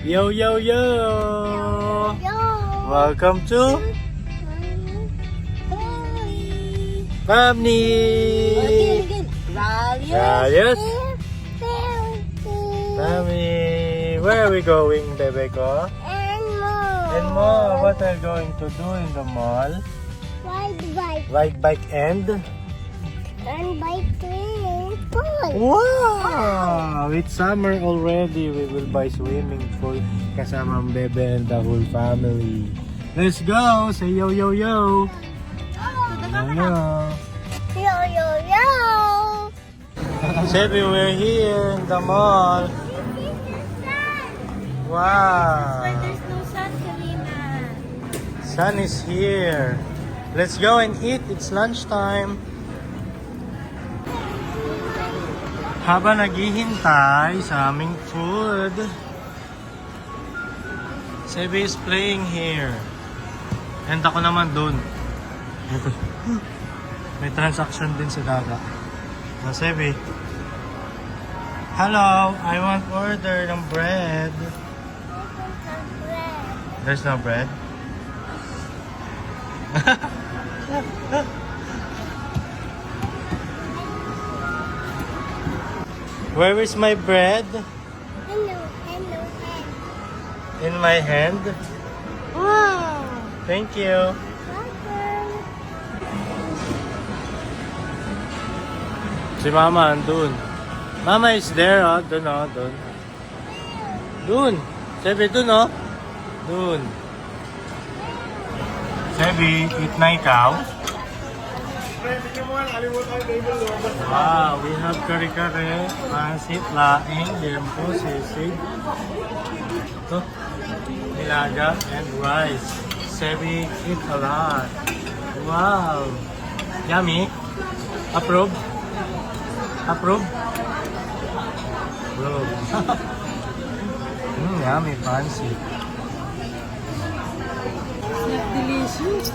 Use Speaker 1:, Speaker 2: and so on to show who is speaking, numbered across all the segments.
Speaker 1: Yo, yo, yo! Welcome to family! Rallos! Family! Where are we going, bebe ko? And more! What are you going to do in the mall?
Speaker 2: Ride bike.
Speaker 1: Ride bike and?
Speaker 2: And bike swimming pool.
Speaker 1: Wow! It's summer already. We will buy swimming pool kasama ang bebe and the whole family. Let's go! Say yo, yo, yo! Yo,
Speaker 2: Yo, yo, yo.
Speaker 1: Sebi, we're here in the mall. Wow!
Speaker 2: There's no sun, Karina.
Speaker 1: Sun is here. Let's go and eat. It's lunchtime. Habang naghihintay sa aming food, Sebi is playing here. And ako naman dun. May transaction din sa Daga. Sebi. Hello, I want order ng bread. There's no bread? Where is my bread?
Speaker 2: Hello.
Speaker 1: In my hand? Wow! Thank you.
Speaker 2: Welcome.
Speaker 1: Si Mama andun. Mama is there, oh. Dun, oh. Dun. Dun. Sebi, dun, oh. Dun. Sebi, eat na ikaw. Wow, we have kare-kare, pansit, laing, limpo, sisig. Ito, nilaga, and rice. Sebi, eat a lot. Wow. Yummy. Approve? Approve? Approve. Yummy, fancy.
Speaker 3: Delicious.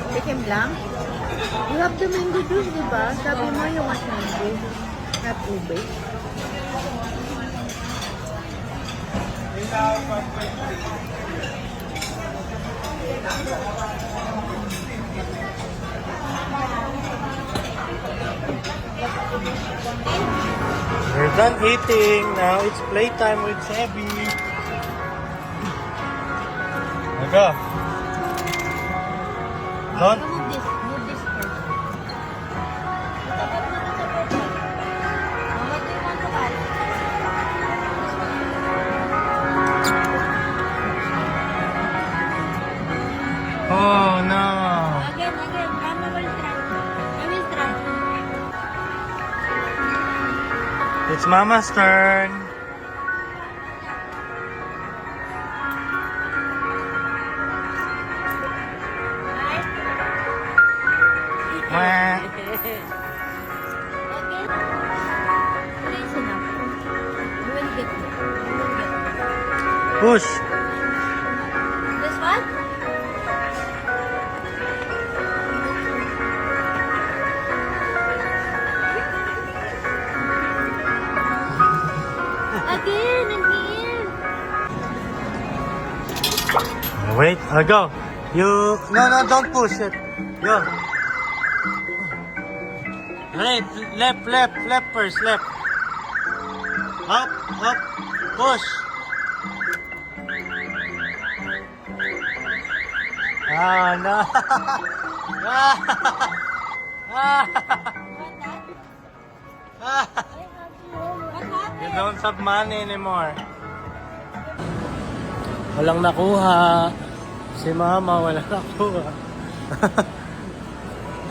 Speaker 3: Chicken lang? You have the mango juice, di ba? Sabi mo yung at mango. Not ube.
Speaker 1: We're done eating. Now it's playtime with Sebi. Go. Don't.
Speaker 3: Move this first. What do you want to buy?
Speaker 1: Oh no.
Speaker 3: Again. Mama will try. I will try.
Speaker 1: It's Mama's turn. Wah.
Speaker 3: Okay. Please enough. You will get it.
Speaker 1: Push.
Speaker 3: This one? Again and again.
Speaker 1: Wait, go. You. No, don't push it. Go. Left first, left. Up, push. Ah, no. You don't have money anymore. Walang nakuha. Si Mama walang nakuha.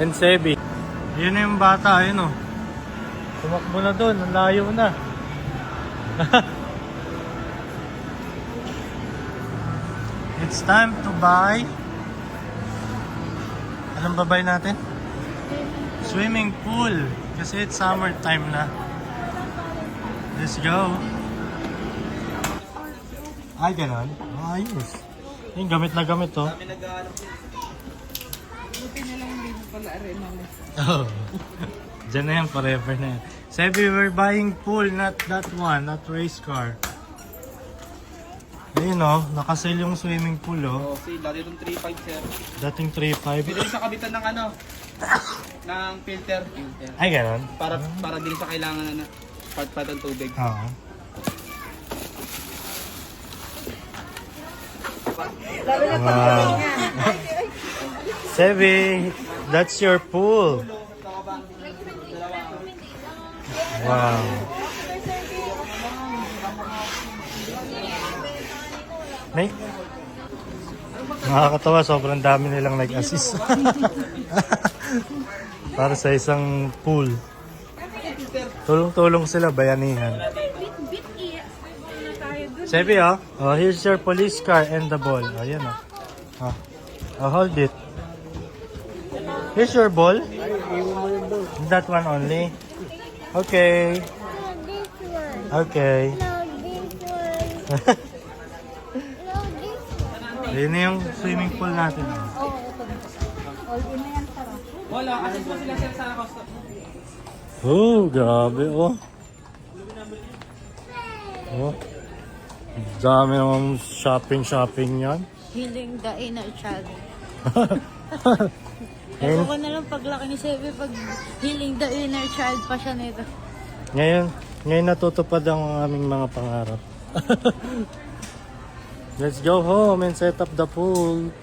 Speaker 1: And Sebi. Yun na yung bata, yun oh. Tumakbo na doon, ang layo na. It's time to buy. Anong babay natin? Swimming pool. Kasi it's summertime na. Let's go. Ay, ganon. Ayos. Yung gamit na gamit oh.
Speaker 3: Buti na lang hindi mo pala rin.
Speaker 1: Oh. Diyan na yan, forever na yan. Sebi, we're buying pool, not that one, not race car. Ayun o, nakasale yung swimming pool o.
Speaker 4: Okay, dati itong 3.5 sir.
Speaker 1: Dating 3.5.
Speaker 4: Bili sa kabitan ng ano, ng filter.
Speaker 1: Ay, ganon?
Speaker 4: Para din sa kailangan na part ng tubig.
Speaker 1: Oo. Wow. Sebi, that's your pool. Wow. May nakakatawa, sobrang dami nilang nag-assist. Para sa isang pool. Tulong-tulong sila, bayanihan. Sebi, oh, here's your police car and the ball. Oh, yan, oh. Hold it. Here's your ball. That one only. Okay.
Speaker 2: No, this one.
Speaker 1: Okay.
Speaker 2: No, this one. No, this one.
Speaker 1: Ayun na yung swimming pool natin.
Speaker 4: Wala, kasi po sila sir sa costa.
Speaker 1: Oh, grabe, oh. Oh. Dami naman shopping yan.
Speaker 3: Healing the inner child. Ewan ko na lang paglaki ni Sebi pag healing the inner child pa siya nito.
Speaker 1: Ngayon natutupad ang aming mga pangarap. Let's go home and set up the pool.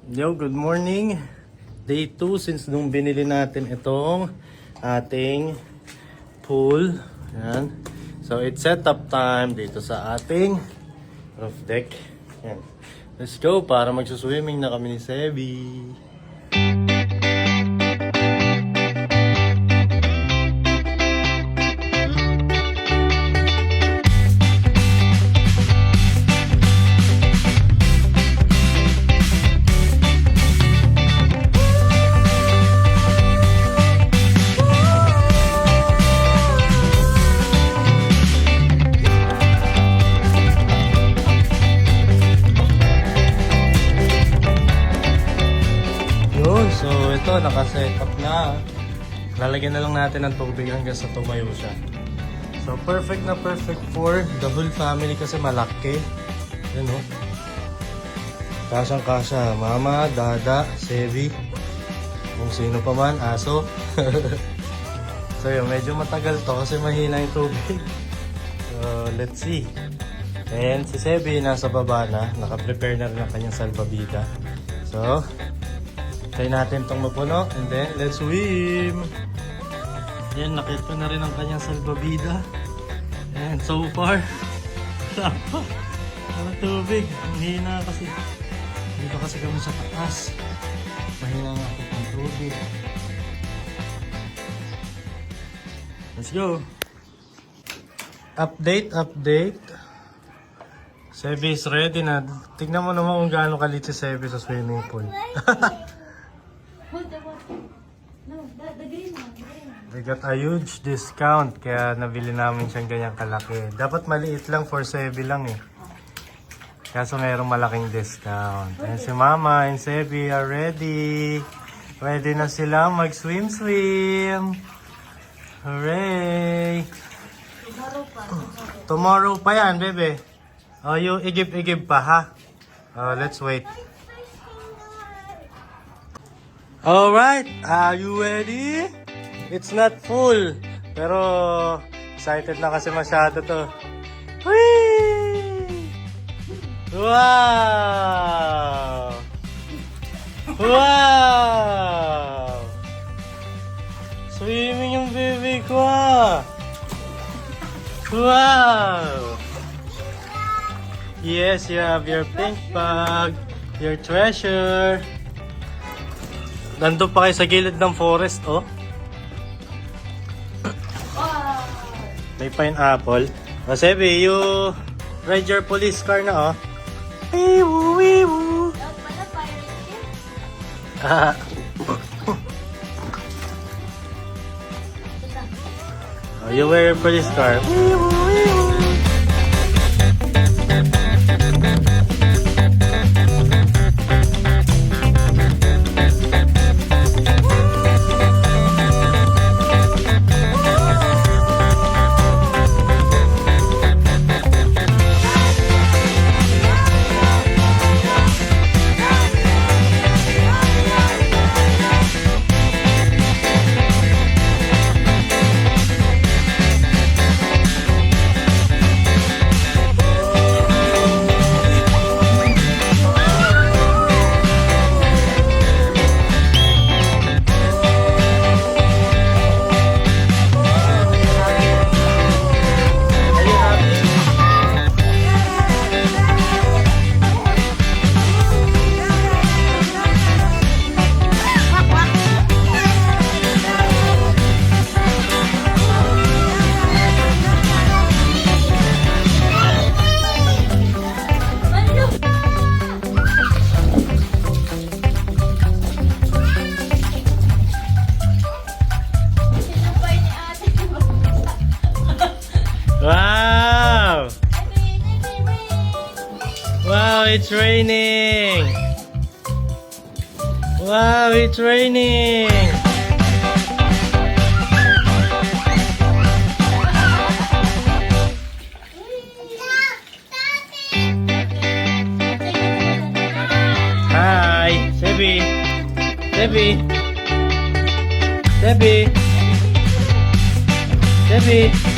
Speaker 1: Yo, good morning. Day 2 since nung binili natin itong ating pool. Yan. So it's setup time dito sa ating roof deck. Yan. Let's go para magsuswimming na kami ni Sebi. So ito, nakaset up na. Lalagyan na lang natin ng tubig hanggang sa tumayo siya. So perfect na perfect for the whole family kasi malaki. Yan o. Kasang-kasya. Mama, Dada, Sebi. Kung sino pa man, aso. So yun, medyo matagal to kasi mahina yung tubig. So let's see. And si Sebi nasa baba na. Naka-prepare na rin ang kanyang salbabida. So try natin itong mapuno and then let's swim. Yan, nakit ko na rin ang kanyang salbabida. And so far, wala pa. Wala tubig. Ang hina kasi. Dito kasi kami sa taas. Mahina nga ako ng tubig. Let's go. Update. Sebi is ready na. Tignan mo naman kung gaano kalit si Sebi sa swimming pool.
Speaker 3: Hold the water. No, the green one.
Speaker 1: We got a huge discount kaya nabili namin siyang ganyang kalaki. Dapat maliit lang for Sebi lang eh. Kaso mayroong malaking discount. And si Mama and Sebi are ready. Ready na sila mag-swim. Hooray! Tomorrow pa yan, bebe. Oh, yung igib-igib pa ha. Let's wait. Alright, are you ready? It's not full. Pero excited na kasi masyado to. Whee! Wow! Wow! Swimming yung baby ko ah! Wow! Yes, you have your pink bag, your treasure. Nandun pa kayo sa gilid ng forest, oh. May pineapple. O, Sebi, you ride your police car na, oh. Wee-woo, wee-woo. Oh, you wear your police car. Wee-woo, wee-woo. it's raining. Wow, it's raining. Hi, Debbie. Debbie. Debbie. Debbie.